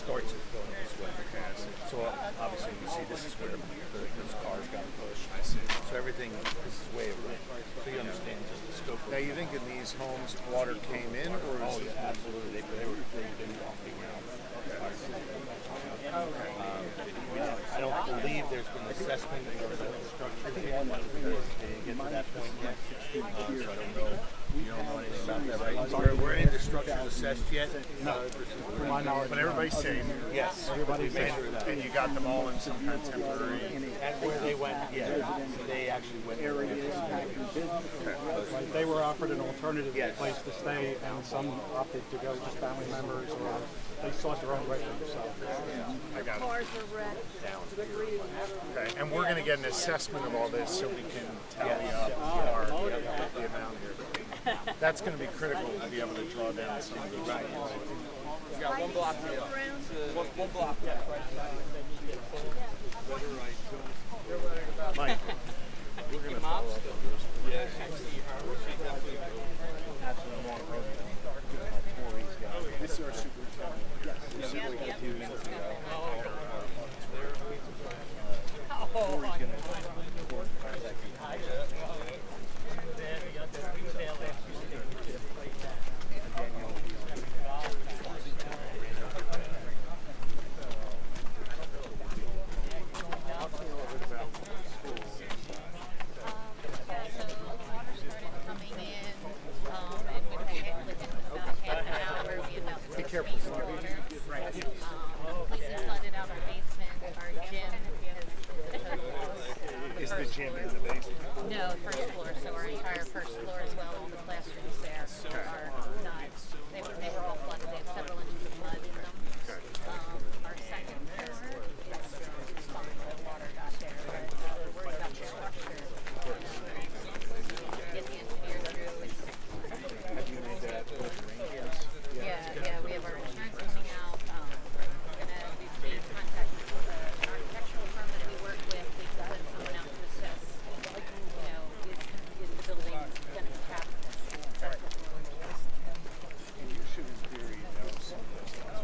starts going this way. So obviously you see this is where those cars got pushed. I see. So everything, this is way over. So you understand just the scope of Now, you think in these homes water came in, or is it? Absolutely. They've been walking around. I don't believe there's been assessment or structure. I think they didn't get to that point yet. So I don't know. You don't know anything about that, right? We're in the structure assessed yet. No. But everybody's safe. Yes. Everybody's safe. And you got them all in some kind of temporary. And where they went, they actually went. They were offered an alternative place to stay, and some opted to go just family members, or they sought their own way for themselves. I got it. Cars are wrecked. Okay. And we're going to get an assessment of all this so we can tally up the amount here. That's going to be critical to be able to draw down some of those values. We got one block here. One block. Mike, we're going to follow up on this. Yes. This is our superintendent. Be careful. We flooded out our basement. Our gym Is the gym in the basement? no first floor, so our entire first floor as well. All the classrooms there are not. They were all flooded. They have several inches of mud in them. Our second floor is fine. The water got there, but we're worried about the structure. Get the engineer through. Have you made that arrangements? Yeah, we have our insurance coming out. We're going to be in contact with an architectural firm that we work with. We can send someone out to assess, is the building going to be capped? And you should, in theory, know some of those things.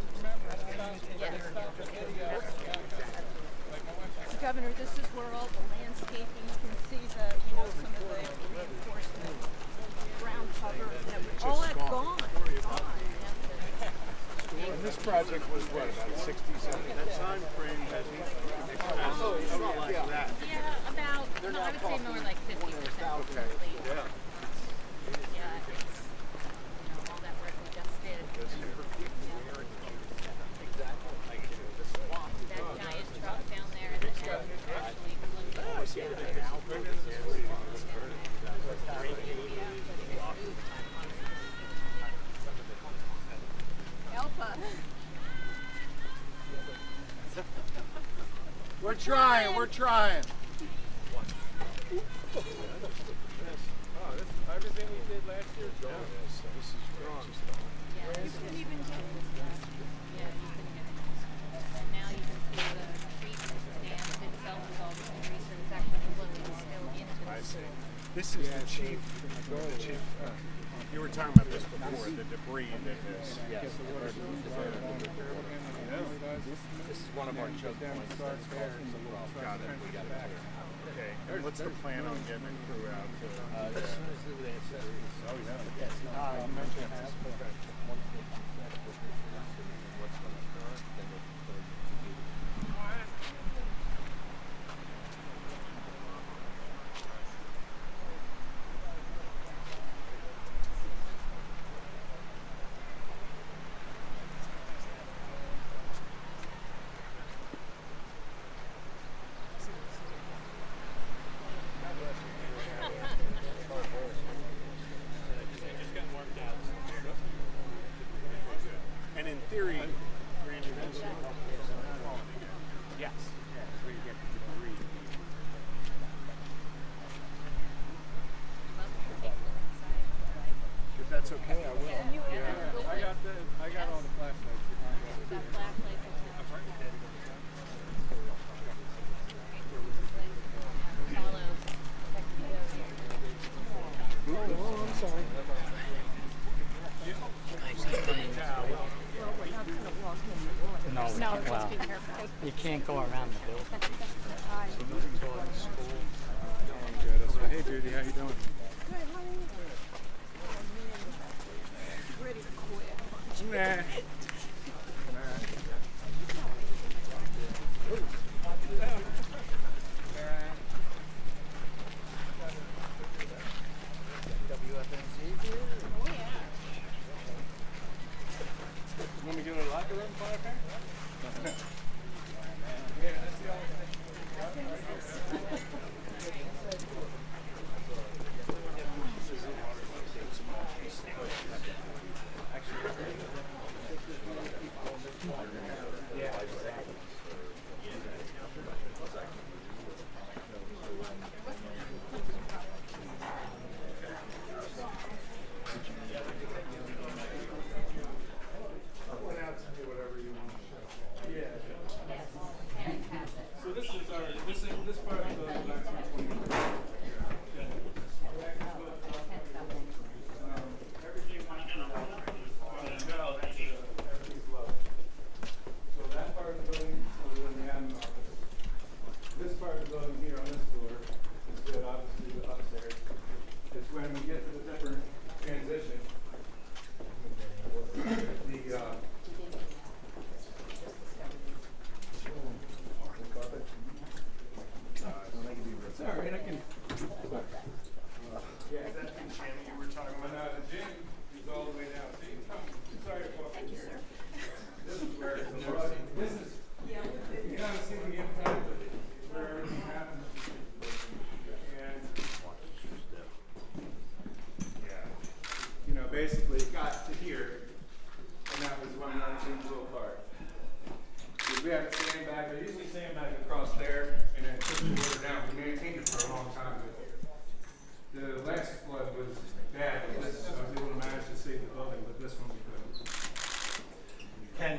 Yes. Governor, this is where all the landscaping, you can see the, some of the reinforcement, ground cover, all that gone. And this project was what, about 60, 70? That time frame has Yeah, about, no, I would say more like 50% complete. Yeah. Yeah, it's, all that work we just did. That giant truck down there that actually Help us. We're trying. Everything we did last year is gone. This is strong. Yeah, you can even get it. Yeah, you can get it. And now you can see the treatment stand itself is all the research is actually looking still into I the see. school. This is the chief. You were talking about this before, the debris that is. Yes. This is one of our choke points. Got it. We got it clear. Okay. And what's the plan on getting a crew out to? As soon as they said Oh, yeah. yes, no, You mentioned that. what's going to occur, then we'll And in theory, Randy, that's yes. where you get the debris. If that's okay, I will. I got all the flashlights. That flashlight is Oh, I'm sorry. Well, we're not going to walk in No, No, well, just be careful. you can't go around the building. Hey Judy, how you doing? Ready to quit. Nah. Want me to go to the locker room for a pair? Yeah, that's the only thing. So this is our this part of the 1920. Everything went through that. No, that's everything's low. So that part of the building is in the admin office. This part of the building here on this floor is good, obviously the upstairs. It's when we get to the different transition. Sorry, I can. Yeah, is that the gym you were talking about? No, the gym is all the way down. See, sorry to walk in here. This is where this is. You haven't seen the inside, but it's where everything happens. And yeah, basically it got to here, and that was when everything blew apart. We had a sandbag. They usually sandbag across there and then push the water down. We maintained it for a long time. The last flood was bad. I was able to manage to save the building, but this one we couldn't. Ken,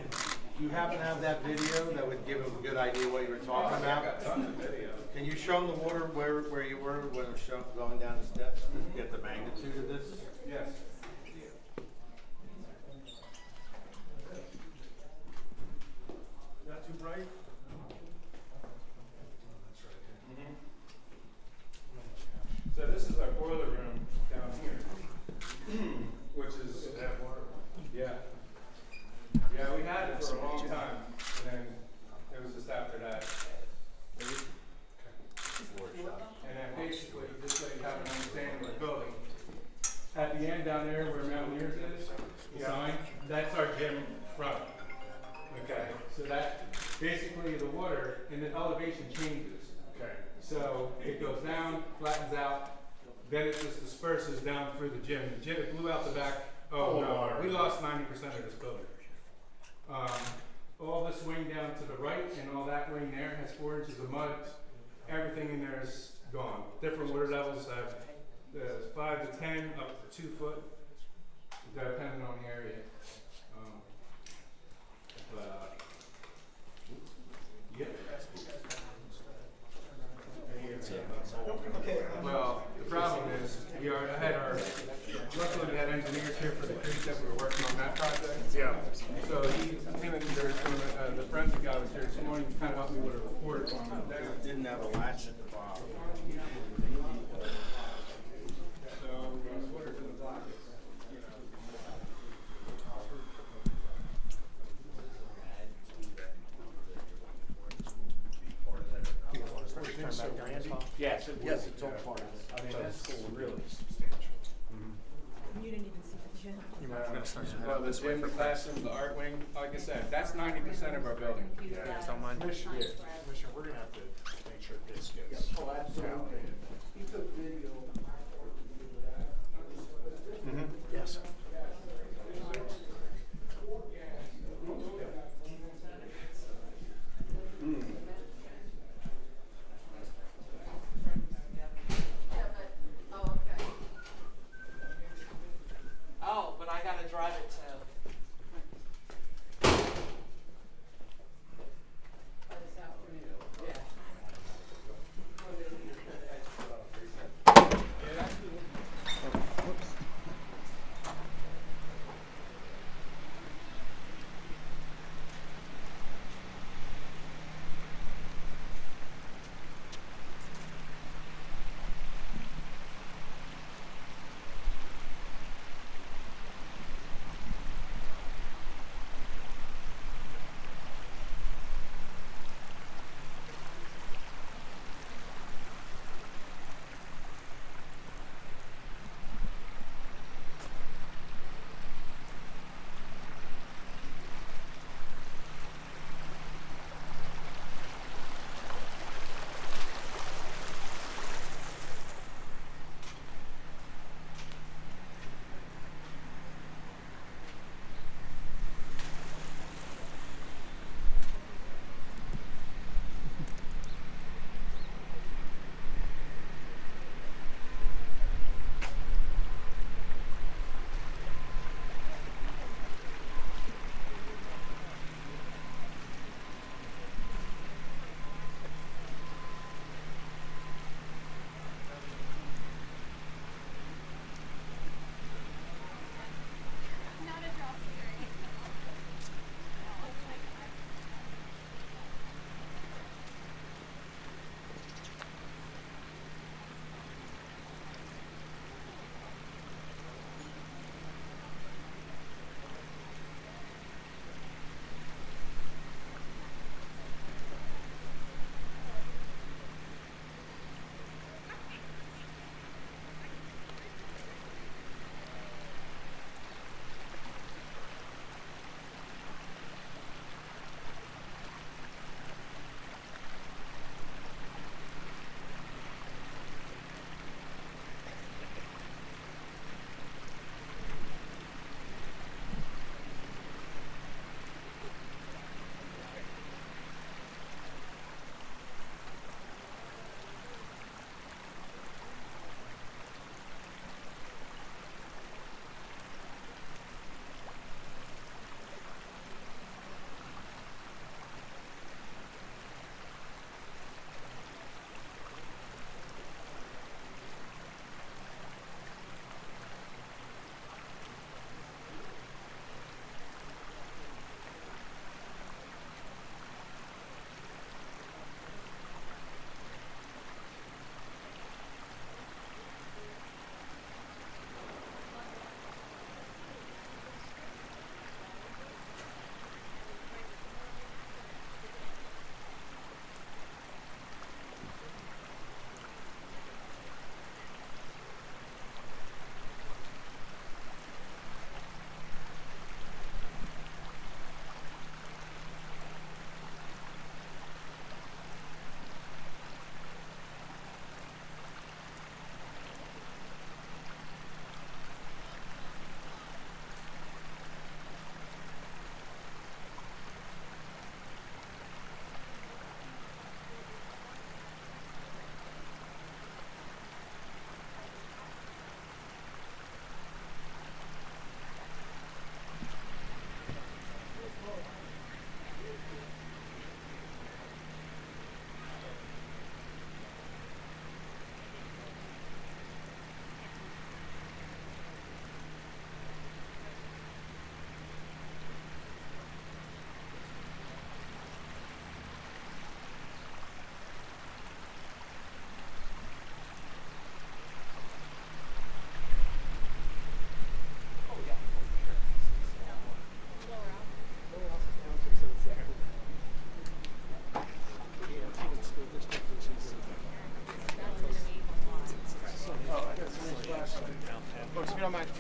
do you happen to have that video that would give them a good idea what you were talking about? I've got tons of video. Can you show them the water where you were when it was going down the steps to get the magnitude of this? Yes. Not too bright? So this is our boiler room down here, which is yeah. Yeah, we had it for a long time, and then it was just after that. And then basically, just so you have an understanding of the building, at the end down there where Mountaineers is, the sign, that's our gym front. Okay, so that basically the water and the elevation changes. Okay. So it goes down, flattens out, then it just disperses down through the gym. The gym, it blew out the back. Oh no, we lost 90% of this building. All this wing down to the right and all that wing there has 4 inches of mud. Everything in there is gone. Different water levels have 5 to 10, up to 2 foot, depending on the area. Well, the problem is I had luckily we had engineers here for the creek that we were working on that project. Yeah. So him and the forensic guy was here this morning, kind of helped me with a report on that. Didn't have a latch at the bottom. So water's in the block. Yes, it's all part of it. I mean, that's really substantial. You didn't even see the gym. Well, the gym, the classroom, the art wing, like I said, that's 90% of our building. Commissioner, we're gonna have to make sure this gets. Oh, absolutely. He took video. Yes. Oh, but I gotta drive it too.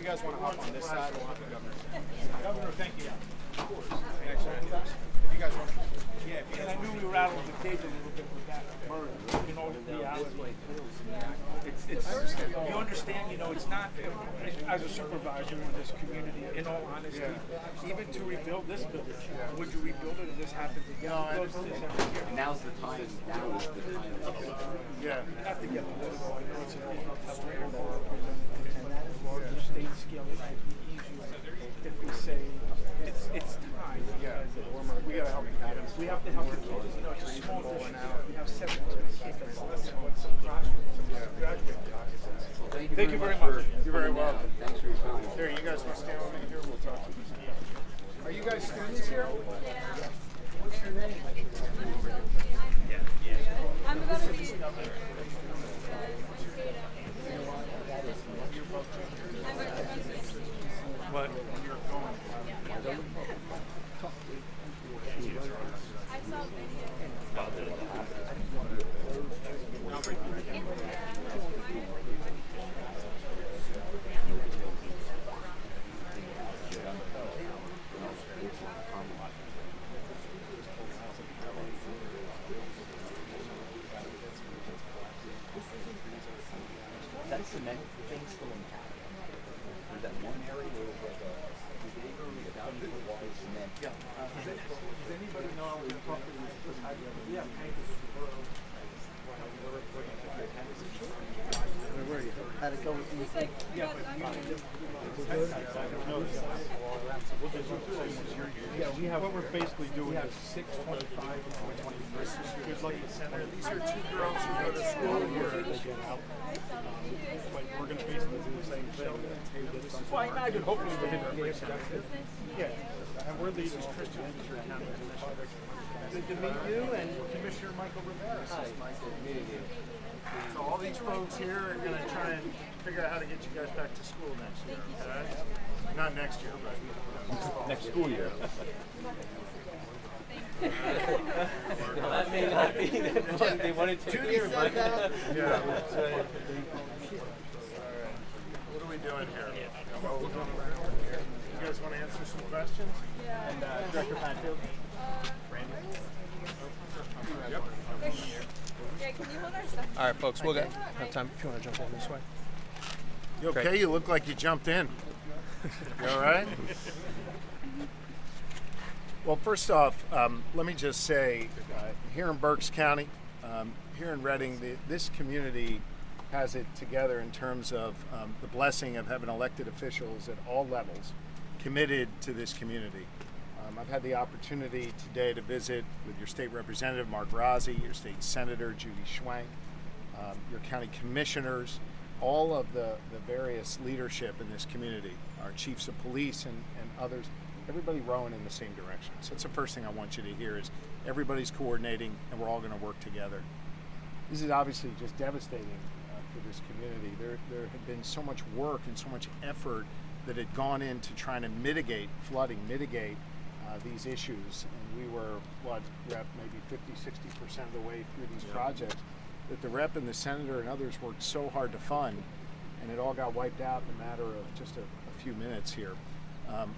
guys want to hop on this side, we'll have the governor. Governor, thank you. If you guys want to. Yeah, because I knew we were out of the cage a little bit with that murder. You know, the reality. It's you understand, you know, it's not, as a supervisor in this community, in all honesty, even to rebuild this building, would you rebuild it if this happened again? No, Close to this every year. Now's the time. Now is the time. Yeah. You have to get political. I know it's a tough area for representatives, but at a larger state scale, it might be easier if we say it's time. Yeah. We gotta help the kids. We have to help the kids. You know, it's a small district. We have 7 kids. Some classrooms, some graduate classes. Thank you very much. You're very welcome. Thanks for your time. Here, you guys want to stand over here? We'll talk to you. Are you guys students here? What's your name? I'm gonna be. But That cement thing still intact. There's that one area where it was like a bigger, about 8 wide cement. Yeah. does anybody know where the property was supposed to be? Yeah, How'd it go with you? Yeah, we have. What we're basically doing is 625 and 121st. There's like a center. These are 2 girls who go to school here. But we're going to basically do the same thing. Well, I imagine hopefully within the years. Yeah, and we're leading Christian Future County Commission. Good to meet you and Commissioner Michael Rivera. Hi, Michael. Meeting you. So all these folks here are going to try and figure out how to get you guys back to school next year. Okay? Not next year, but Next school year. Well, that may not be what they wanted to hear, but yeah. What are we doing here? Well, we're going around here. You guys want to answer some questions? And Director Padfield. Randy. Yep. Yeah, can you hold our stuff? All right, folks, we'll get have time if you want to jump in this way. You okay? You look like you jumped in. You all right? Well, first off, let me just say, here in Berks County, here in Reading, this community has it together in terms of the blessing of having elected officials at all levels committed to this community. I've had the opportunity today to visit with your state representative, Mark Rozzi, your state senator, Judy Schwank, your county commissioners, all of the various leadership in this community, our chiefs of police and others, everybody rowing in the same direction. So that's the first thing I want you to hear is everybody's coordinating and we're all going to work together. This is obviously just devastating for this community. There had been so much work and so much effort that had gone into trying to mitigate flooding, mitigate these issues, and we were, Rep, maybe 50-60% of the way through these projects, that the Rep and the Senator and others worked so hard to fund, and it all got wiped out in a matter of just a few minutes here.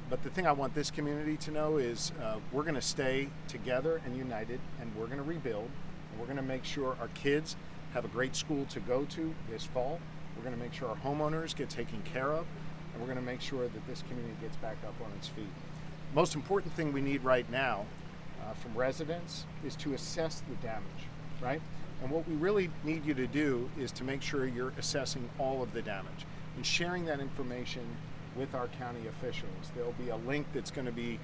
But the thing I want this community to know is we're going to stay together and united, and we're going to rebuild, and we're going to make sure our kids have a great school to go to this fall. We're going to make sure our homeowners get taken care of, and we're going to make sure that this community gets back up on its feet. Most important thing we need right now from residents is to assess the damage, right? And what we really need you to do is to make sure you're assessing all of the damage and sharing that information with our county officials. There'll be a link that's going to be,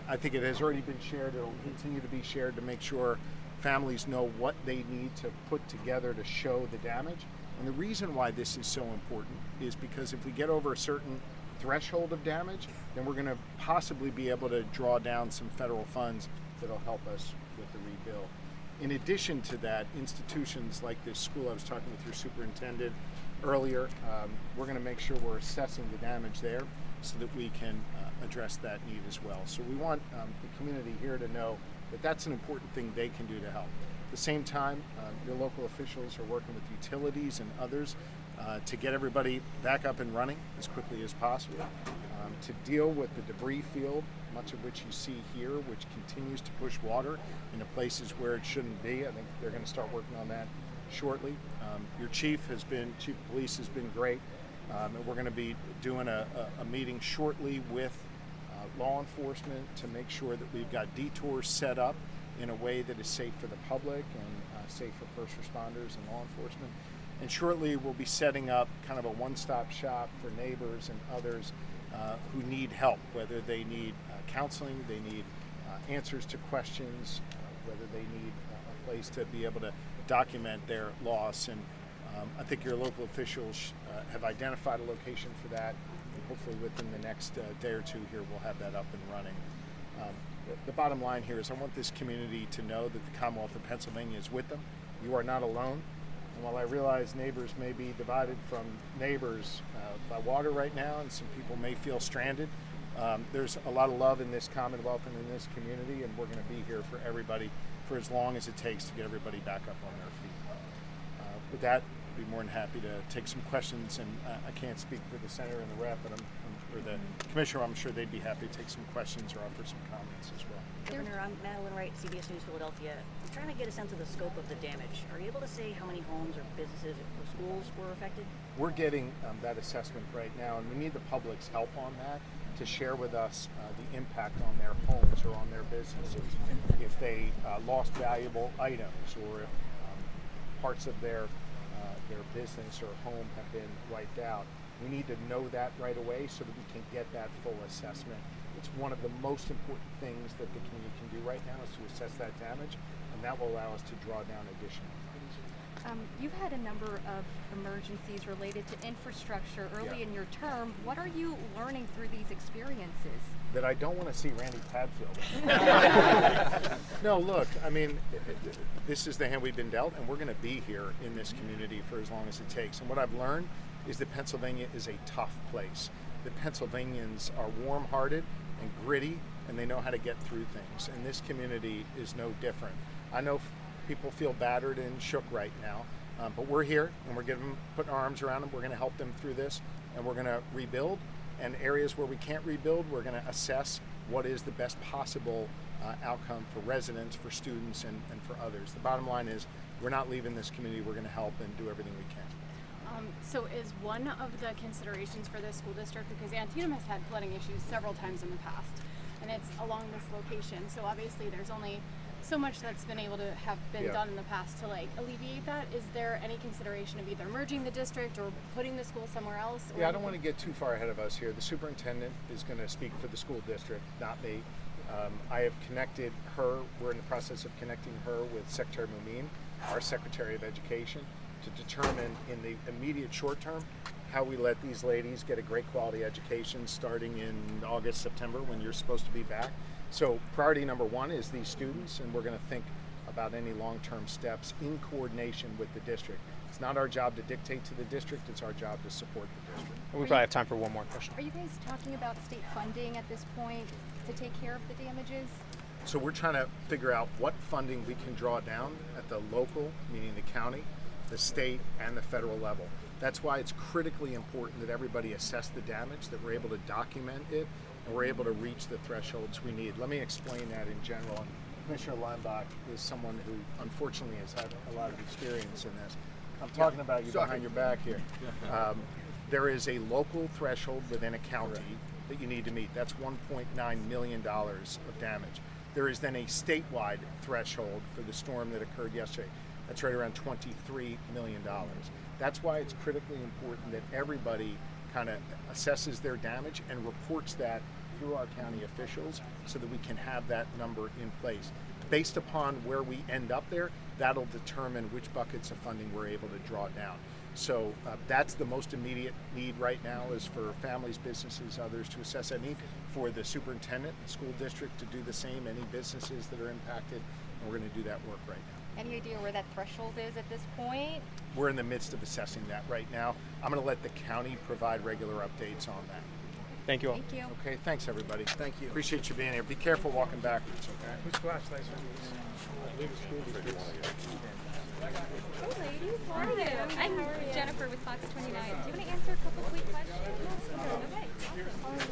I think it has already been shared, it'll continue to be shared to make sure families know what they need to put together to show the damage. And the reason why this is so important is because if we get over a certain threshold of damage, then we're going to possibly be able to draw down some federal funds that'll help us with the rebuild. In addition to that, institutions like this school, I was talking with your superintendent earlier, we're going to make sure we're assessing the damage there so that we can address that need as well. So we want the community here to know that that's an important thing they can do to help. At the same time, your local officials are working with utilities and others to get everybody back up and running as quickly as possible, to deal with the debris field, much of which you see here, which continues to push water into places where it shouldn't be. I think they're going to start working on that shortly. Your chief of police has been great, and we're going to be doing a meeting shortly with law enforcement to make sure that we've got detours set up in a way that is safe for the public and safe for first responders and law enforcement. And shortly we'll be setting up kind of a one-stop shop for neighbors and others who need help, whether they need counseling, they need answers to questions, whether they need a place to be able to document their loss. And I think your local officials have identified a location for that. Hopefully within the next day or two here we'll have that up and running. The bottom line here is I want this community to know that the Commonwealth of Pennsylvania is with them. You are not alone. And while I realize neighbors may be divided from neighbors by water right now, and some people may feel stranded, there's a lot of love in this Commonwealth and in this community, and we're going to be here for everybody for as long as it takes to get everybody back up on their feet. With that, I'd be more than happy to take some questions, and I can't speak for the senator and the rep, but for the commissioner, I'm sure they'd be happy to take some questions or offer some comments as well. Governor, I'm Madeline Wright, CBS News Philadelphia. I'm trying to get a sense of the scope of the damage. Are you able to say how many homes or businesses or schools were affected? We're getting that assessment right now, and we need the public's help on that to share with us the impact on their homes or on their businesses. If they lost valuable items, or if parts of their business or home have been wiped out. We need to know that right away so that we can get that full assessment. It's one of the most important things that the community can do right now is to assess that damage, and that will allow us to draw down additional funds. You've had a number of emergencies related to infrastructure early in your term. What are you learning through these experiences? That I don't want to see Randy Padfield. No, look, I mean, this is the hand we've been dealt, and we're going to be here in this community for as long as it takes. And what I've learned is that Pennsylvania is a tough place. The Pennsylvanians are warm-hearted and gritty, and they know how to get through things. And this community is no different. I know people feel battered and shook right now, but we're here, and we're putting our arms around them. We're going to help them through this, and we're going to rebuild. And areas where we can't rebuild, we're going to assess what is the best possible outcome for residents, for students, and for others. The bottom line is we're not leaving this community. We're going to help and do everything we can. So is one of the considerations for this school district, because Antietam has had flooding issues several times in the past, and it's along this location, so obviously there's only so much that's been able to have been done in the past to alleviate that. Is there any consideration of either merging the district or putting the school somewhere else? Or I don't want to get too far ahead of us here. The superintendent is going to speak for the school district, not me. I have connected her, we're in the process of connecting her with Secretary Mumin, our Secretary of Education, to determine in the immediate short term how we let these ladies get a great quality education starting in August, September, when you're supposed to be back. So priority number one is these students, and we're going to think about any long-term steps in coordination with the district. It's not our job to dictate to the district, it's our job to support the district. We probably have time for one more question. Are you guys talking about state funding at this point to take care of the damages? So we're trying to figure out what funding we can draw down at the local, meaning the county, the state, and the federal level. That's why it's critically important that everybody assess the damage, that we're able to document it, and we're able to reach the thresholds we need. Let me explain that in general. And Commissioner Leinbach is someone who unfortunately has had a lot of experience in this. I'm talking about you behind your back here. There is a local threshold within a county that you need to meet. That's $1.9 million of damage. There is then a statewide threshold for the storm that occurred yesterday. That's right around $23 million. That's why it's critically important that everybody kind of assesses their damage and reports that through our county officials so that we can have that number in place. Based upon where we end up there, that'll determine which buckets of funding we're able to draw down. So that's the most immediate need right now, is for families, businesses, others to assess that need, for the superintendent, the school district to do the same, any businesses that are impacted, and we're going to do that work right now. Any idea where that threshold is at this point? We're in the midst of assessing that right now. I'm going to let the county provide regular updates on that. Thank you all. Thank you. Okay, thanks everybody. Thank you. Appreciate you being here. Be careful walking backwards, okay? Whose flashlights are these? Hey ladies, how are you? I'm Jennifer with Fox 29. Do you want to answer a couple quick questions? Okay, awesome.